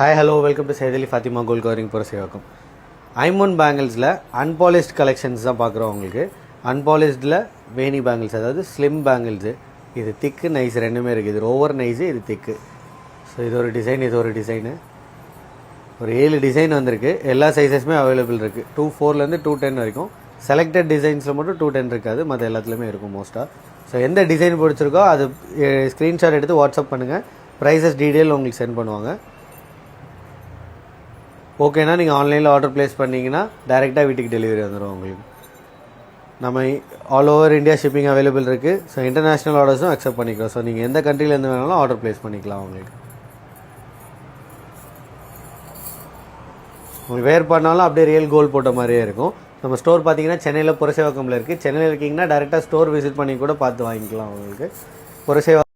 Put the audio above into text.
Hi hello welcome to சைதலி Fathima gold covering Purasawalkam. ஐமோன் பேங்கிள்ஸில் அன்பாலிஷ்ட் கலெக்ஷன்ஸ் தான் பார்க்குறோம். உங்களுக்கு அன்பாலிஷ்டில் வேணி பேங்கிள்ஸ், அதாவது ஸ்லிம் பேங்கிள்ஸு. இது திக்கு நைஸ் ரெண்டுமே இருக்குது. இது ஓவர் நைஸு, இது திக்கு. ஸோ இது ஒரு டிசைன், இது ஒரு டிசைனு. ஒரு 7 டிசைன் வந்திருக்கு. எல்லா சைஸஸுமே அவைலபிள் இருக்குது. 2.4 2.10 வரைக்கும். செலக்டட் டிசைன்ஸில் மட்டும் 2.10 இருக்காது, மற்ற எல்லாத்துலேயுமே இருக்கும் மோஸ்ட்டாக. ஸோ எந்த டிசைன் பிடிச்சிருக்கோ அது ஸ்க்ரீன்ஷாட் எடுத்து வாட்ஸ்அப் பண்ணுங்கள். ப்ரைஸஸ் டீட்டெயில் உங்களுக்கு சென்ட் பண்ணுவாங்க. ஓகேனா நீங்கள் ஆன்லைனில் ஆர்டர் ப்ளேஸ் பண்ணிங்கன்னா டைரெக்டாக வீட்டுக்கு டெலிவரி வந்துடும் உங்களுக்கு. நம்ம all over India shipping available இருக்குது. ஸோ இன்டர்நேஷ்னல் ஆர்டர்ஸும் அக்செப்ட் பண்ணிக்கிறோம். ஸோ நீங்கள் எந்த கண்ட்ரிலேருந்து வேணாலும் ஆர்டர் ப்ளேஸ் பண்ணிக்கலாம். உங்களுக்கு வேர் பண்ணாலும் அப்படியே ரியல் கோல்டு போட்ட மாதிரியே இருக்கும். நம்ம ஸ்டோர் பார்த்தீங்கன்னா சென்னையில் புரசேவாக்கமில் இருக்குது. சென்னையில் இருக்கீங்கன்னா டேரெக்டாக ஸ்டோர் விசிட் பண்ணி கூட பார்த்து வாங்கிக்கலாம். உங்களுக்கு புரசேவா